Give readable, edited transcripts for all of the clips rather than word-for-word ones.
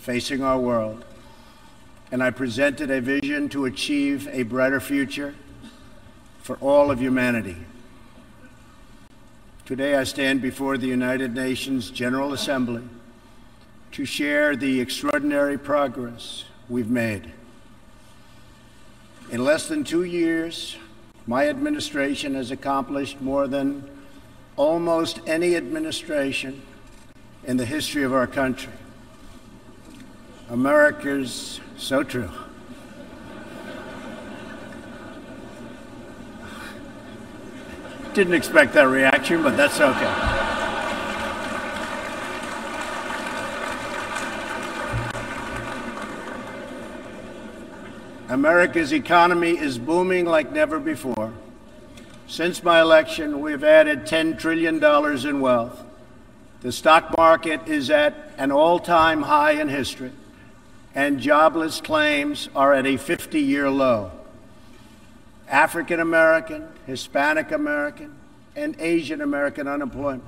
facing our world, and I presented a vision to achieve a brighter future for all of humanity. Today I stand before the United Nations General Assembly to share the extraordinary progress we've made. In less than 2 years, my administration has accomplished more than almost any administration in the history of our country. America's so true. Didn't expect that reaction, but that's okay. America's economy is booming like never before. Since my election, we've added $10 trillion in wealth. The stock market is at an all-time high in history, and jobless claims are at a 50-year low. African American, Hispanic American, and Asian American unemployment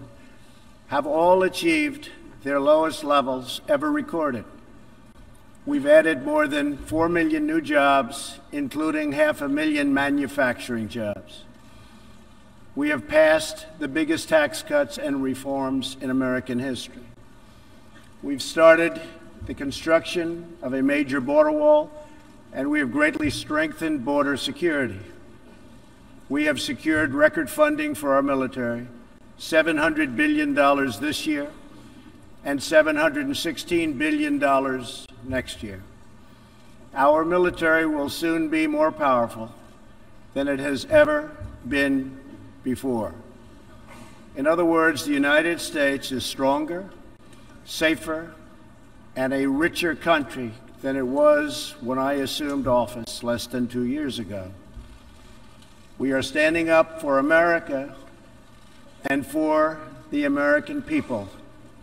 have all achieved their lowest levels ever recorded. We've added more than 4 million new jobs, including 500,000 manufacturing jobs. We have passed the biggest tax cuts and reforms in American history. We've started the construction of a major border wall, and we have greatly strengthened border security. We have secured record funding for our military, $700 billion this year and $716 billion next year. Our military will soon be more powerful than it has ever been before. In other words, the United States is stronger, safer, and a richer country than it was when I assumed office less than 2 years ago. We are standing up for America and for the American people,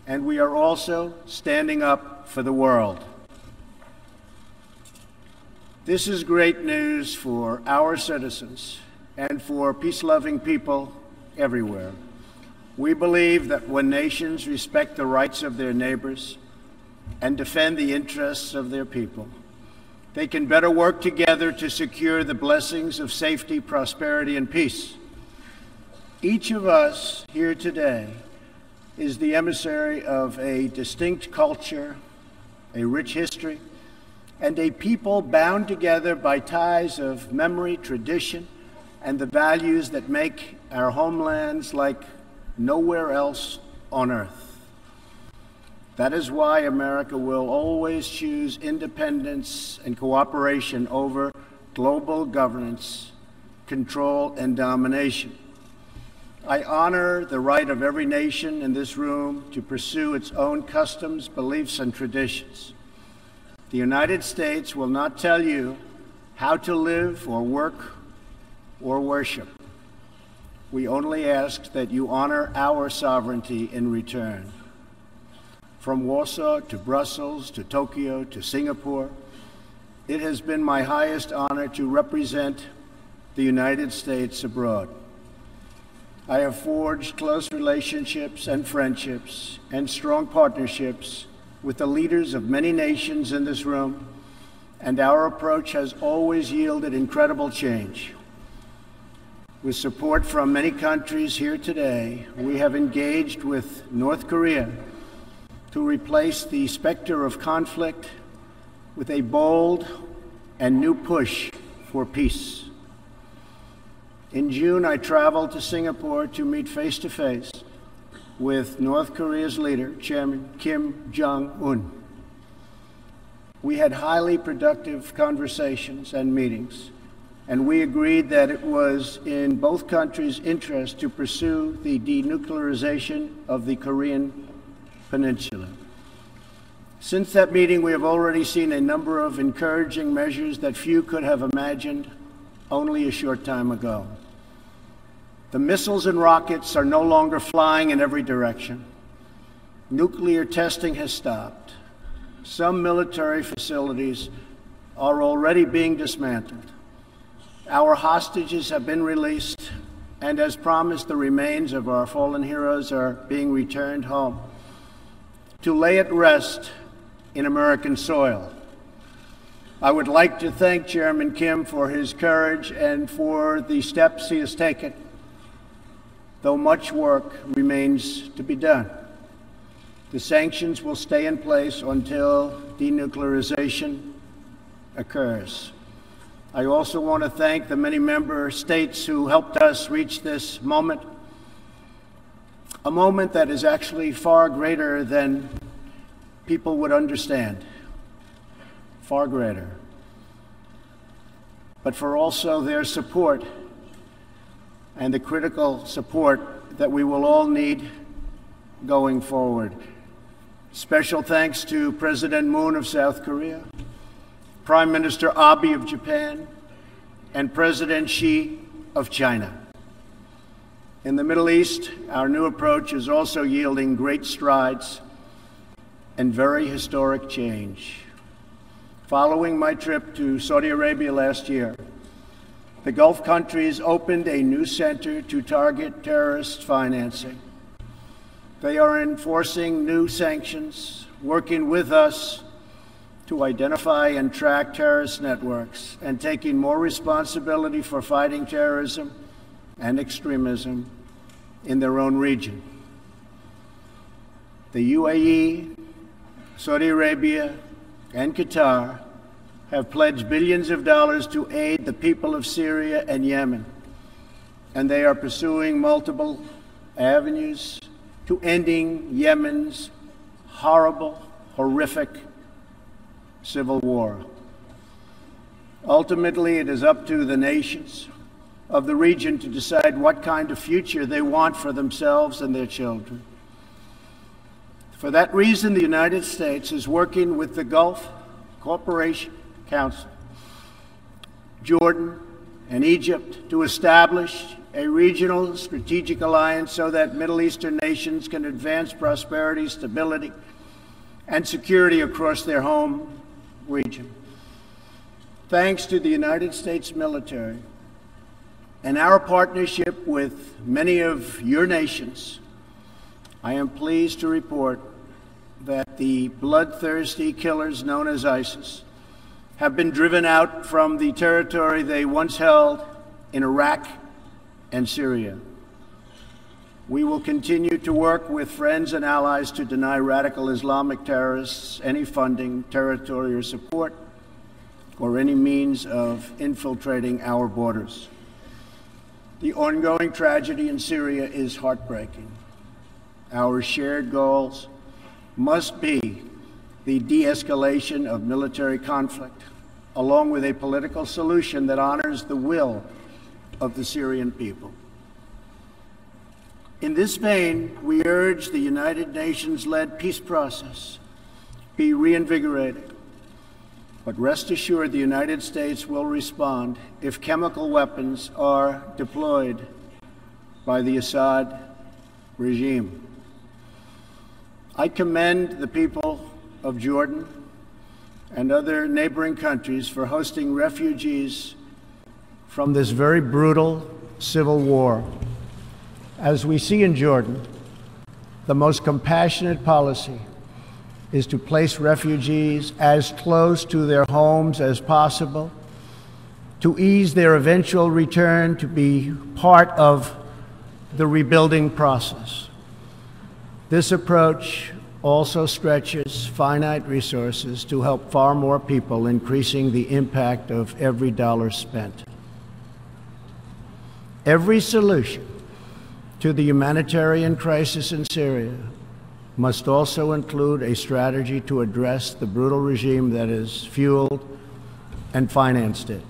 and we are also standing up for the world. This is great news for our citizens and for peace-loving people everywhere. We believe that when nations respect the rights of their neighbors and defend the interests of their people, they can better work together to secure the blessings of safety, prosperity, and peace. Each of us here today is the emissary of a distinct culture, a rich history, and a people bound together by ties of memory, tradition, and the values that make our homelands like nowhere else on earth. That is why America will always choose independence and cooperation over global governance, control, and domination. I honor the right of every nation in this room to pursue its own customs, beliefs, and traditions. The United States will not tell you how to live or work or worship. We only ask that you honor our sovereignty in return. From Warsaw to Brussels to Tokyo to Singapore, it has been my highest honor to represent the United States abroad. I have forged close relationships and friendships and strong partnerships with the leaders of many nations in this room, and our approach has always yielded incredible change. With support from many countries here today, we have engaged with North Korea to replace the specter of conflict with a bold and new push for peace. In June, I traveled to Singapore to meet face-to-face with North Korea's leader, Chairman Kim Jong-un. We had highly productive conversations and meetings, and we agreed that it was in both countries' interest to pursue the denuclearization of the Korean Peninsula. Since that meeting, we have already seen a number of encouraging measures that few could have imagined only a short time ago. The missiles and rockets are no longer flying in every direction. Nuclear testing has stopped. Some military facilities are already being dismantled. Our hostages have been released, and as promised, the remains of our fallen heroes are being returned home to lay at rest in American soil. I would like to thank Chairman Kim for his courage and for the steps he has taken, though much work remains to be done. The sanctions will stay in place until denuclearization occurs. I also want to thank the many member states who helped us reach this moment, a moment that is actually far greater than people would understand, far greater, but for also their support and the critical support that we will all need going forward. Special thanks to President Moon of South Korea, Prime Minister Abe of Japan, and President Xi of China. In the Middle East, our new approach is also yielding great strides and very historic change. Following my trip to Saudi Arabia last year, the Gulf countries opened a new center to target terrorist financing. They are enforcing new sanctions, working with us to identify and track terrorist networks, and taking more responsibility for fighting terrorism and extremism in their own region. The UAE, Saudi Arabia, and Qatar have pledged billions of dollars to aid the people of Syria and Yemen, and they are pursuing multiple avenues to ending Yemen's horrible, horrific civil war. Ultimately, it is up to the nations of the region to decide what kind of future they want for themselves and their children. For that reason, the United States is working with the Gulf Cooperation Council, Jordan, and Egypt to establish a regional strategic alliance so that Middle Eastern nations can advance prosperity, stability, and security across their home region. Thanks to the United States military and our partnership with many of your nations, I am pleased to report that the bloodthirsty killers known as ISIS have been driven out from the territory they once held in Iraq and Syria. We will continue to work with friends and allies to deny radical Islamic terrorists any funding, territory, or support, or any means of infiltrating our borders. The ongoing tragedy in Syria is heartbreaking. Our shared goals must be the de-escalation of military conflict, along with a political solution that honors the will of the Syrian people. In this vein, we urge the United Nations-led peace process be reinvigorated. But rest assured, the United States will respond if chemical weapons are deployed by the Assad regime. I commend the people of Jordan and other neighboring countries for hosting refugees from this very brutal civil war. As we see in Jordan, the most compassionate policy is to place refugees as close to their homes as possible, to ease their eventual return to be part of the rebuilding process. This approach also stretches finite resources to help far more people, increasing the impact of every dollar spent. Every solution to the humanitarian crisis in Syria must also include a strategy to address the brutal regime that has fueled and financed it,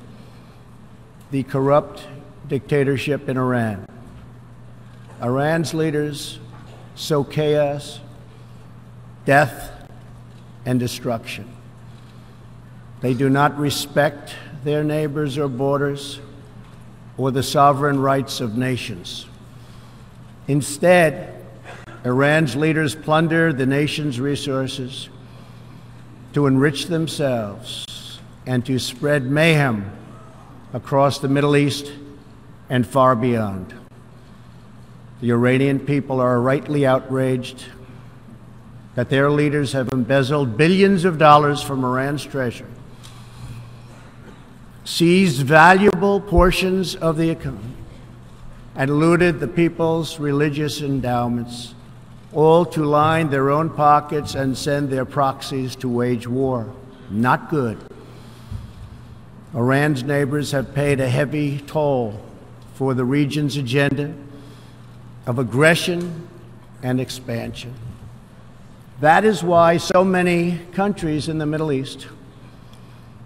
the corrupt dictatorship in Iran. Iran's leaders sow chaos, death, and destruction. They do not respect their neighbors or borders or the sovereign rights of nations. Instead, Iran's leaders plunder the nation's resources to enrich themselves and to spread mayhem across the Middle East and far beyond. The Iranian people are rightly outraged that their leaders have embezzled billions of dollars from Iran's treasury, seized valuable portions of the economy, and looted the people's religious endowments, all to line their own pockets and send their proxies to wage war. Not good. Iran's neighbors have paid a heavy toll for the region's agenda of aggression and expansion. That is why so many countries in the Middle East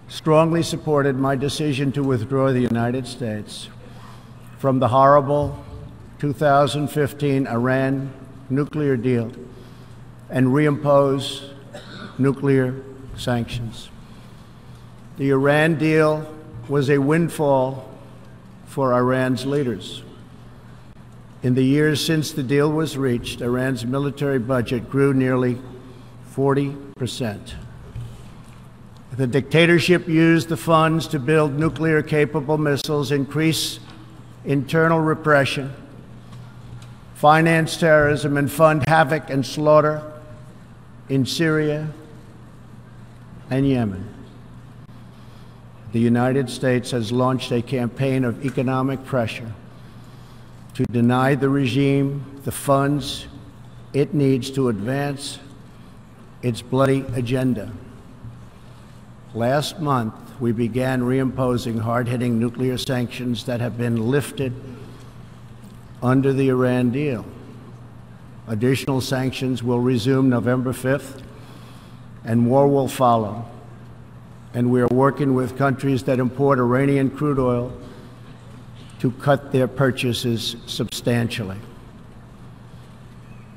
strongly supported my decision to withdraw the United States from the horrible 2015 Iran nuclear deal and reimpose nuclear sanctions. The Iran deal was a windfall for Iran's leaders. In the years since the deal was reached, Iran's military budget grew nearly 40%. The dictatorship used the funds to build nuclear-capable missiles, increase internal repression, finance terrorism, and fund havoc and slaughter in Syria and Yemen. The United States has launched a campaign of economic pressure to deny the regime the funds it needs to advance its bloody agenda. Last month, we began reimposing hard-hitting nuclear sanctions that have been lifted under the Iran deal. Additional sanctions will resume November 5th, and more will follow. And we are working with countries that import Iranian crude oil to cut their purchases substantially.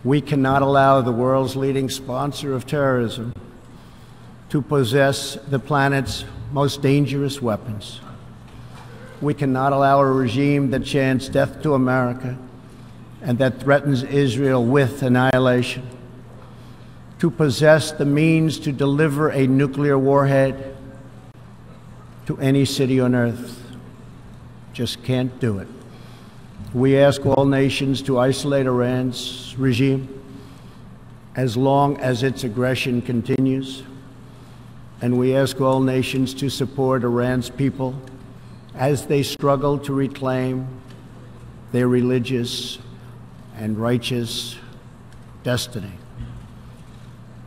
We cannot allow the world's leading sponsor of terrorism to possess the planet's most dangerous weapons. We cannot allow a regime that chants death to America and that threatens Israel with annihilation to possess the means to deliver a nuclear warhead to any city on earth. Just can't do it. We ask all nations to isolate Iran's regime as long as its aggression continues. And we ask all nations to support Iran's people as they struggle to reclaim their religious and righteous destiny.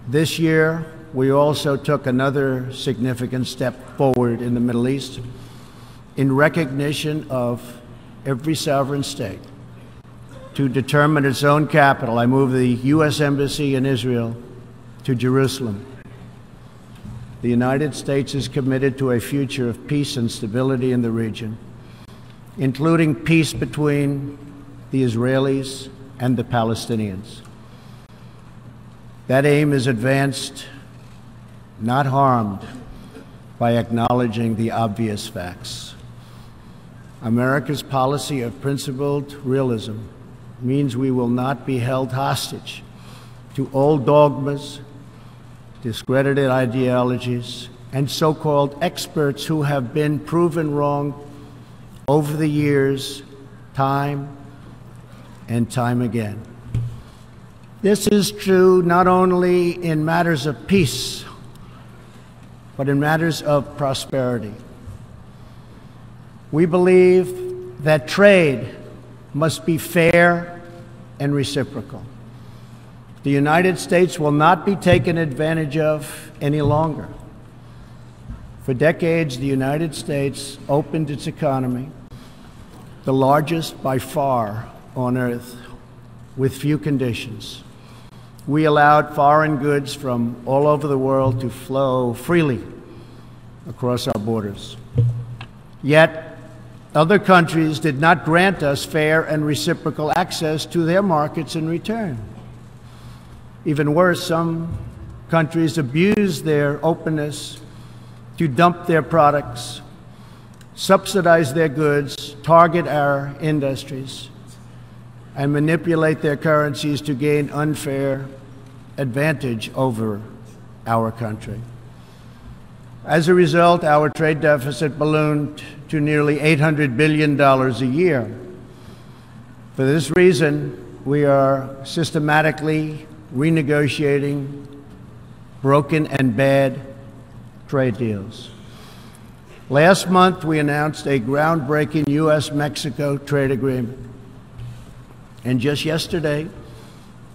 This year, we also took another significant step forward in the Middle East in recognition of every sovereign state to determine its own capital. I moved the U.S. Embassy in Israel to Jerusalem. The United States is committed to a future of peace and stability in the region, including peace between the Israelis and the Palestinians. That aim is advanced, not harmed, by acknowledging the obvious facts. America's policy of principled realism means we will not be held hostage to old dogmas, discredited ideologies, and so-called experts who have been proven wrong over the years, time and time again. This is true not only in matters of peace, but in matters of prosperity. We believe that trade must be fair and reciprocal. The United States will not be taken advantage of any longer. For decades, the United States opened its economy, the largest by far on earth, with few conditions. We allowed foreign goods from all over the world to flow freely across our borders. Yet, other countries did not grant us fair and reciprocal access to their markets in return. Even worse, some countries abused their openness to dump their products, subsidize their goods, target our industries, and manipulate their currencies to gain unfair advantage over our country. As a result, our trade deficit ballooned to nearly $800 billion a year. For this reason, we are systematically renegotiating broken and bad trade deals. Last month, we announced a groundbreaking U.S.-Mexico trade agreement. And just yesterday,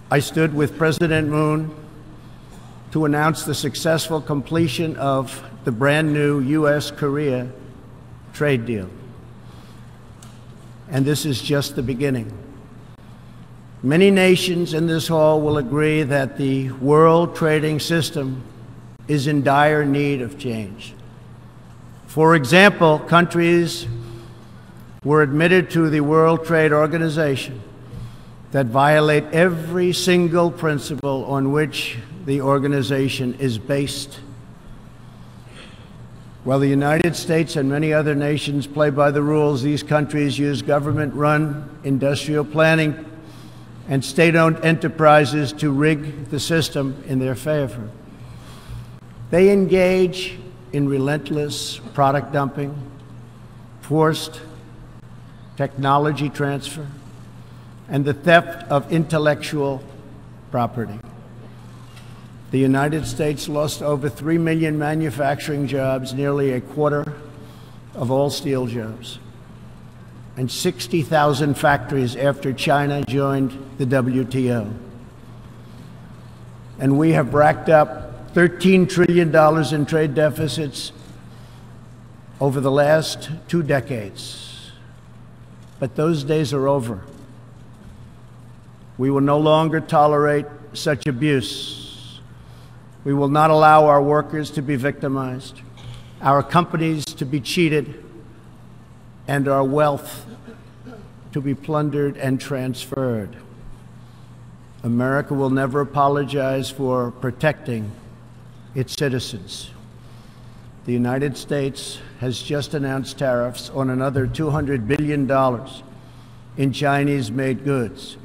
I stood with President Moon to announce the successful completion of the brand new U.S.-Korea trade deal. And this is just the beginning. Many nations in this hall will agree that the world trading system is in dire need of change. For example, countries were admitted to the World Trade Organization that violate every single principle on which the organization is based. While the United States and many other nations play by the rules, these countries use government-run industrial planning and state-owned enterprises to rig the system in their favor. They engage in relentless product dumping, forced technology transfer, and the theft of intellectual property. The United States lost over 3 million manufacturing jobs, nearly a quarter of all steel jobs, and 60,000 factories after China joined the WTO. And we have racked up $13 trillion in trade deficits over the last 2 decades. But those days are over. We will no longer tolerate such abuse. We will not allow our workers to be victimized, our companies to be cheated, and our wealth to be plundered and transferred. America will never apologize for protecting its citizens. The United States has just announced tariffs on another $200 billion in Chinese-made goods,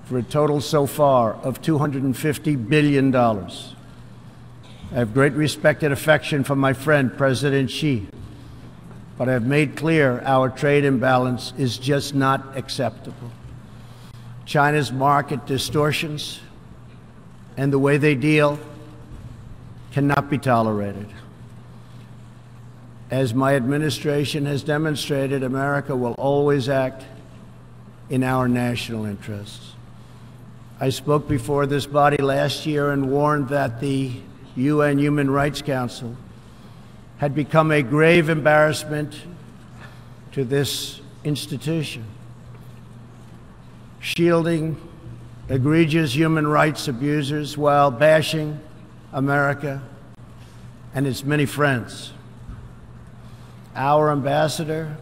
for a total so far of $250 billion. I have great respect and affection for my friend, President Xi, but I have made clear our trade imbalance is just not acceptable. China's market distortions and the way they deal cannot be tolerated. As my administration has demonstrated, America will always act in our national interests. I spoke before this body last year and warned that the UN Human Rights Council had become a grave embarrassment to this institution, shielding egregious human rights abusers while bashing America and its many friends. Our ambassador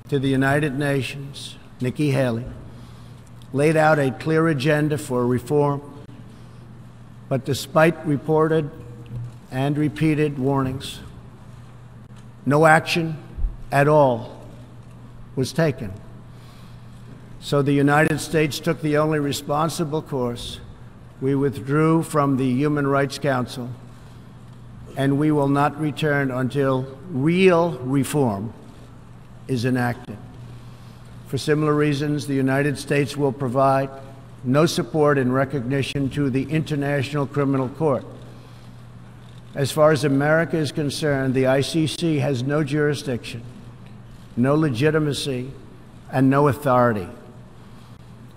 to the United Nations, Nikki Haley, laid out a clear agenda for reform, but despite reported and repeated warnings, no action at all was taken. So the United States took the only responsible course. We withdrew from the Human Rights Council, and we will not return until real reform is enacted. For similar reasons, the United States will provide no support in recognition to the International Criminal Court. As far as America is concerned, the ICC has no jurisdiction, no legitimacy, and no authority.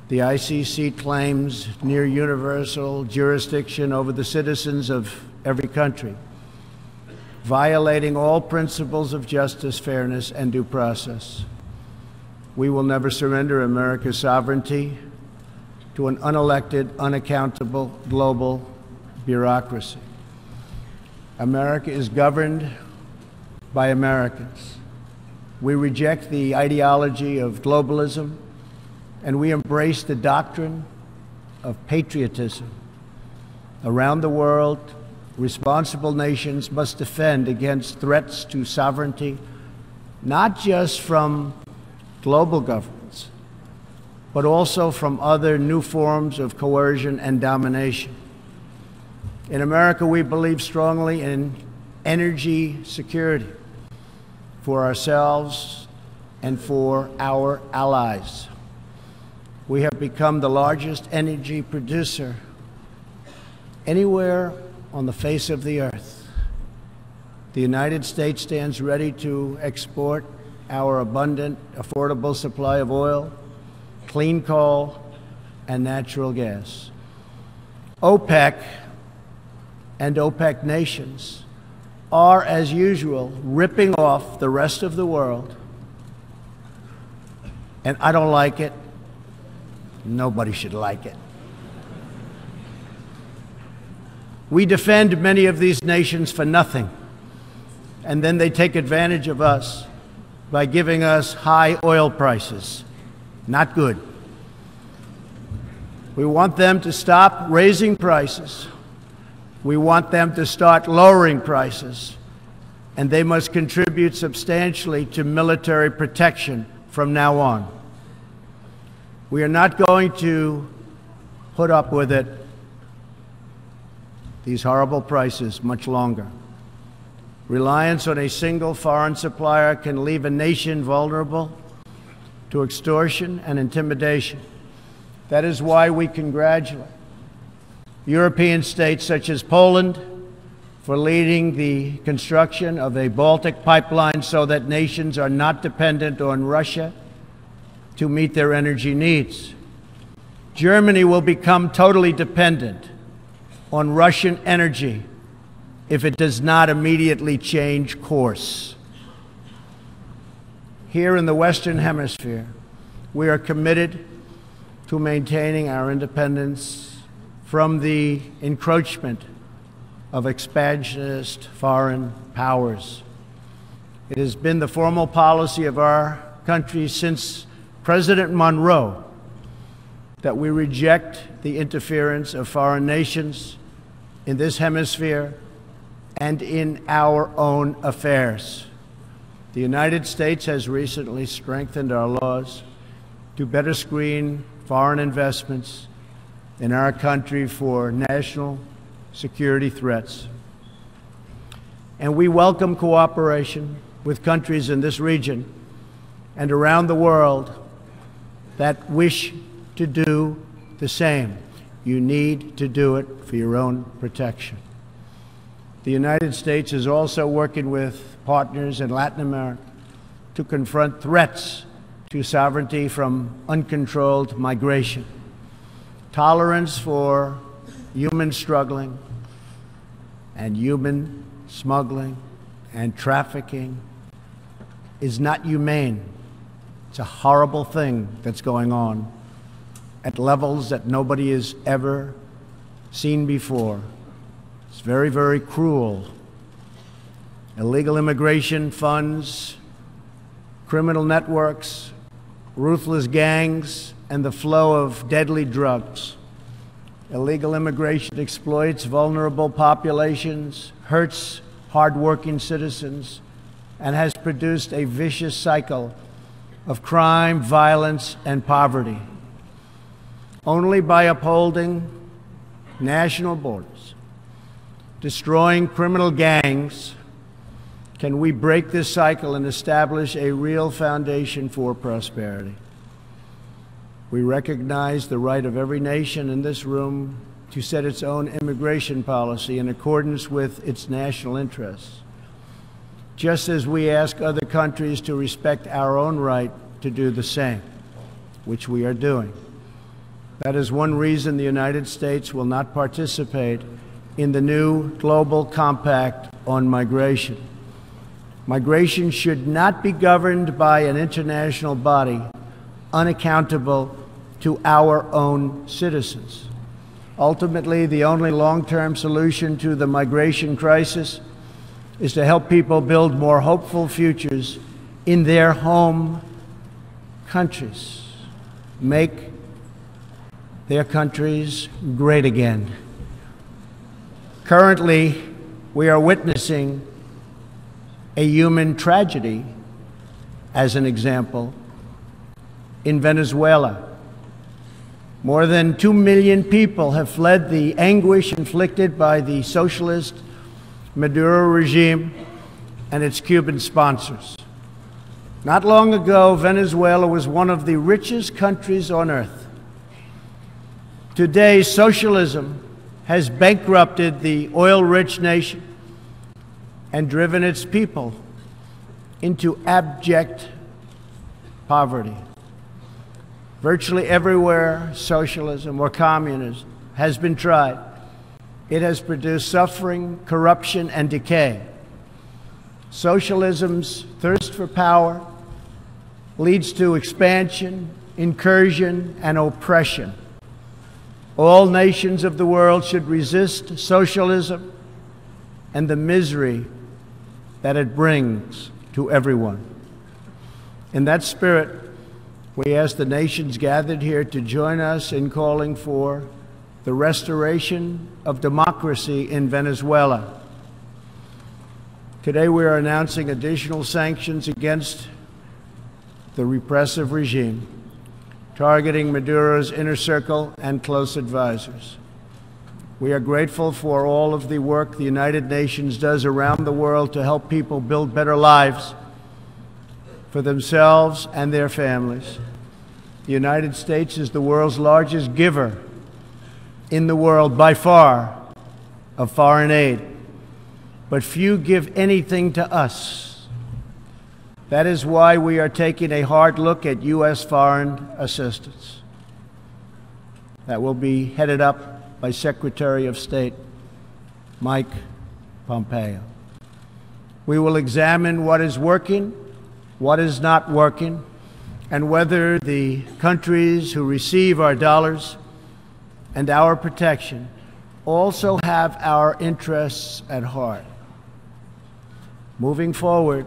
The ICC claims near universal jurisdiction over the citizens of every country, violating all principles of justice, fairness, and due process. We will never surrender America's sovereignty to an unelected, unaccountable global bureaucracy. America is governed by Americans. We reject the ideology of globalism, and we embrace the doctrine of patriotism. Around the world, responsible nations must defend against threats to sovereignty, not just from global governments, but also from other new forms of coercion and domination. In America, we believe strongly in energy security for ourselves and for our allies. we have become the largest energy producer anywhere on the face of the earth. The United States stands ready to export our abundant, affordable supply of oil, clean coal, and natural gas. OPEC and OPEC nations are, as usual, ripping off the rest of the world. And I don't like it. Nobody should like it. We defend many of these nations for nothing, and then they take advantage of us by giving us high oil prices. Not good. We want them to stop raising prices. We want them to start lowering prices, and they must contribute substantially to military protection from now on. We are not going to put up with it, these horrible prices, much longer. Reliance on a single foreign supplier can leave a nation vulnerable to extortion and intimidation. That is why we congratulate European states such as Poland for leading the construction of a Baltic pipeline so that nations are not dependent on Russia to meet their energy needs. Germany will become totally dependent on Russian energy if it does not immediately change course. Here in the Western Hemisphere, we are committed to maintaining our independence from the encroachment of expansionist foreign powers. It has been the formal policy of our country since President Monroe that we reject the interference of foreign nations in this hemisphere and in our own affairs. The United States has recently strengthened our laws to better screen foreign investments in our country for national security threats. And we welcome cooperation with countries in this region and around the world that wish to do the same. You need to do it for your own protection. The United States is also working with partners in Latin America to confront threats to sovereignty from uncontrolled migration. Tolerance for human struggling and human smuggling and trafficking is not humane. It's a horrible thing that's going on at levels that nobody has ever seen before. It's very, very cruel. Illegal immigration funds criminal networks, ruthless gangs, and the flow of deadly drugs. Illegal immigration exploits vulnerable populations, hurts hardworking citizens, and has produced a vicious cycle of crime, violence, and poverty. Only by upholding national borders, destroying criminal gangs, can we break this cycle and establish a real foundation for prosperity. We recognize the right of every nation in this room to set its own immigration policy in accordance with its national interests, just as we ask other countries to respect our own right to do the same, which we are doing. That is one reason the United States will not participate in the new Global Compact on Migration. Migration should not be governed by an international body unaccountable to our own citizens. Ultimately, the only long-term solution to the migration crisis is to help people build more hopeful futures in their home countries, make their countries great again. Currently, we are witnessing a human tragedy, as an example, in Venezuela. More than 2 million people have fled the anguish inflicted by the socialist Maduro regime and its Cuban sponsors. Not long ago, Venezuela was one of the richest countries on earth. Today, socialism has bankrupted the oil-rich nation and driven its people into abject poverty. Virtually everywhere socialism or communism has been tried, it has produced suffering, corruption, and decay. Socialism's thirst for power leads to expansion, incursion, and oppression. All nations of the world should resist socialism and the misery that it brings to everyone. In that spirit, we ask the nations gathered here to join us in calling for the restoration of democracy in Venezuela. Today we are announcing additional sanctions against the repressive regime, targeting Maduro's inner circle and close advisors. We are grateful for all of the work the United Nations does around the world to help people build better lives for themselves and their families. The United States is the world's largest giver in the world by far of foreign aid, but few give anything to us. That is why we are taking a hard look at U.S. foreign assistance that will be headed up by Secretary of State Mike Pompeo. We will examine what is working, what is not working, and whether the countries who receive our dollars and our protection also have our interests at heart. Moving forward,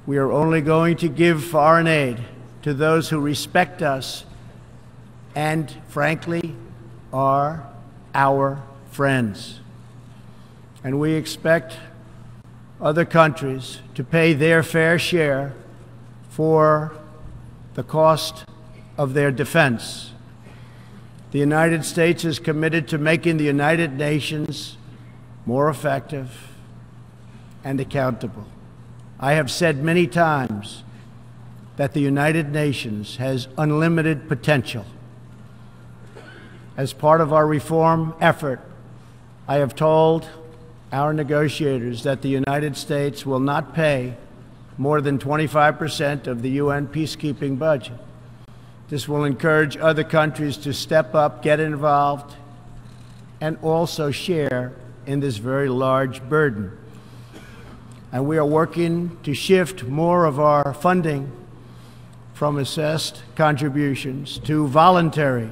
we are only going to give foreign aid to those who respect us and, frankly, are our friends. And we expect other countries to pay their fair share for the cost of their defense. The United States is committed to making the United Nations more effective and accountable. I have said many times that the United Nations has unlimited potential. As part of our reform effort, I have told our negotiators that the United States will not pay more than 25% of the UN peacekeeping budget. This will encourage other countries to step up, get involved, and also share in this very large burden. And we are working to shift more of our funding from assessed contributions to voluntary,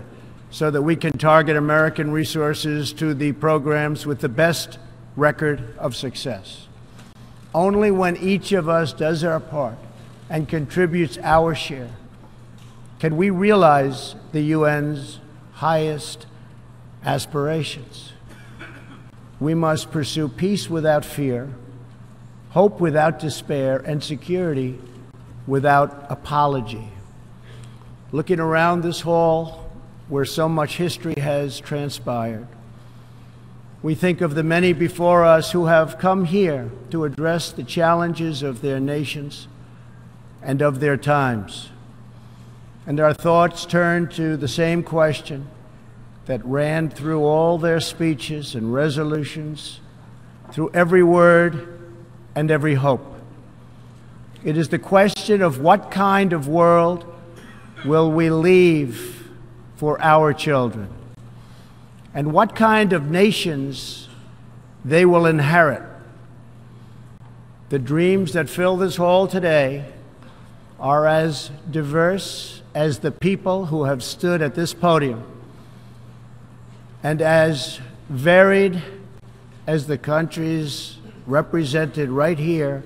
so that we can target American resources to the programs with the best record of success. Only when each of us does our part and contributes our share can we realize the UN's highest aspirations. We must pursue peace without fear, hope without despair, and security without apology. Looking around this hall, where so much history has transpired, we think of the many before us who have come here to address the challenges of their nations and of their times. And our thoughts turn to the same question that ran through all their speeches and resolutions, through every word and every hope. It is the question of what kind of world will we leave for our children, and what kind of nations they will inherit. The dreams that fill this hall today are as diverse as the people who have stood at this podium, and as varied as the countries represented right here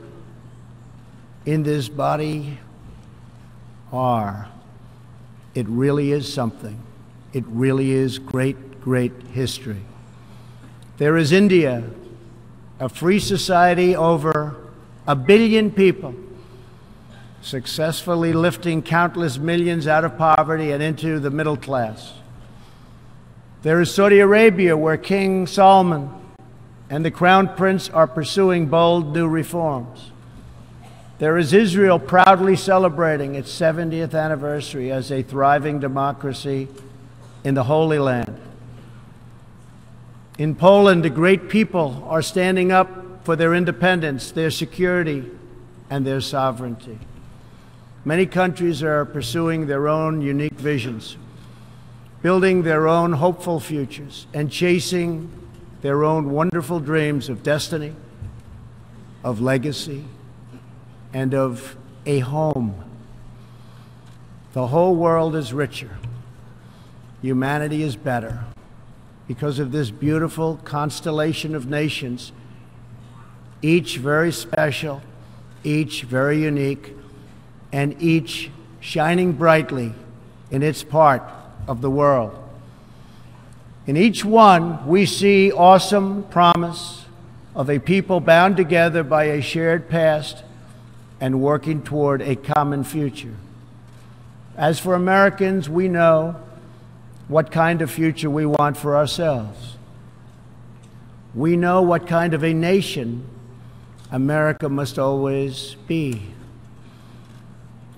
in this body are. It really is something. It really is great, great history. There is India, a free society, over 1 billion people, successfully lifting countless millions out of poverty and into the middle class. There is Saudi Arabia, where King Salman and the Crown Prince are pursuing bold new reforms. There is Israel, proudly celebrating its 70th anniversary as a thriving democracy in the Holy Land. In Poland, the great people are standing up for their independence, their security, and their sovereignty. Many countries are pursuing their own unique visions, building their own hopeful futures, and chasing their own wonderful dreams of destiny, of legacy, and of a home. The whole world is richer. Humanity is better because of this beautiful constellation of nations, each very special, each very unique, and each shining brightly in its part of the world. In each one, we see awesome promise of a people bound together by a shared past and working toward a common future. As for Americans, we know what kind of future we want for ourselves. We know what kind of a nation America must always be.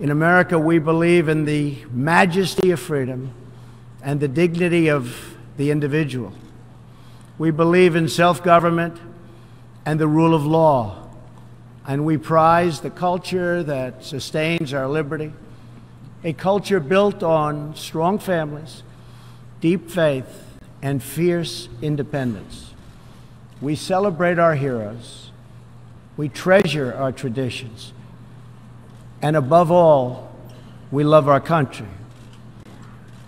In America, we believe in the majesty of freedom and the dignity of the individual. We believe in self-government and the rule of law, and we prize the culture that sustains our liberty, a culture built on strong families, deep faith, and fierce independence. We celebrate our heroes. We treasure our traditions. And above all, we love our country.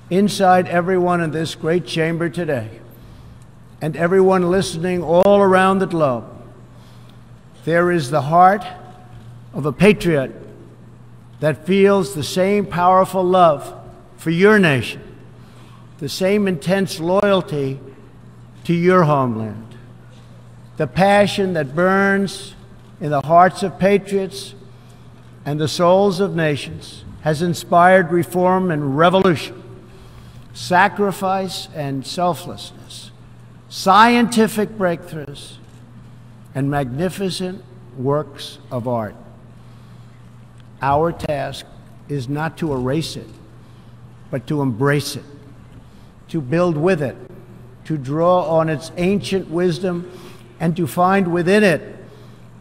Inside everyone in this great chamber today, and everyone listening all around the globe, there is the heart of a patriot that feels the same powerful love for your nation, the same intense loyalty to your homeland, the passion that burns in the hearts of patriots and the souls of nations has inspired reform and revolution, sacrifice and selflessness, scientific breakthroughs, and magnificent works of art. Our task is not to erase it, but to embrace it, to build with it, to draw on its ancient wisdom, and to find within it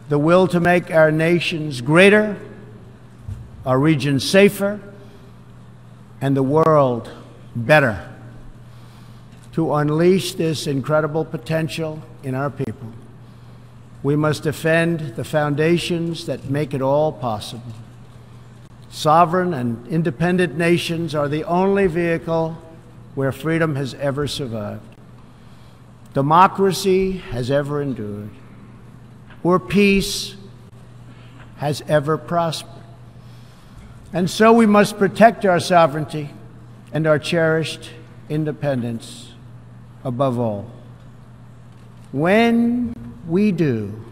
the will to make our nations greater, our region safer, and the world better. To unleash this incredible potential in our people, we must defend the foundations that make it all possible. Sovereign and independent nations are the only vehicle where freedom has ever survived, democracy has ever endured, or peace has ever prospered. And so we must protect our sovereignty and our cherished independence above all. When we do,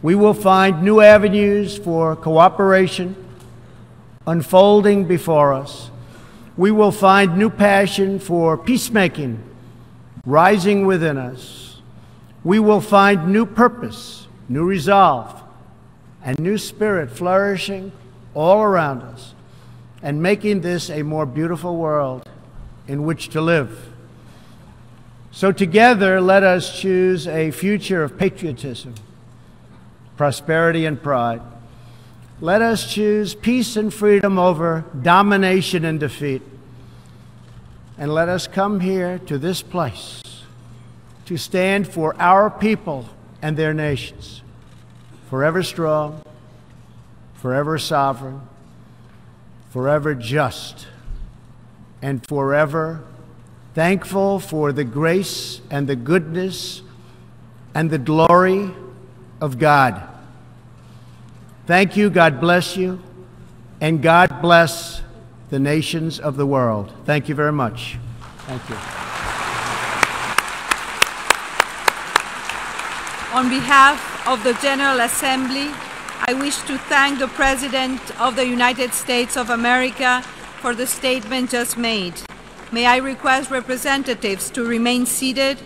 we will find new avenues for cooperation unfolding before us. We will find new passion for peacemaking rising within us. We will find new purpose, new resolve, and new spirit flourishing all around us, and making this a more beautiful world in which to live. So together, let us choose a future of patriotism, prosperity, and pride. Let us choose peace and freedom over domination and defeat. And let us come here to this place to stand for our people and their nations, forever strong, forever sovereign, forever just, and forever thankful for the grace and the goodness and the glory of God. Thank you, God bless you, and God bless the nations of the world. Thank you very much. Thank you. On behalf of the General Assembly, I wish to thank the President of the United States of America for the statement just made. May I request representatives to remain seated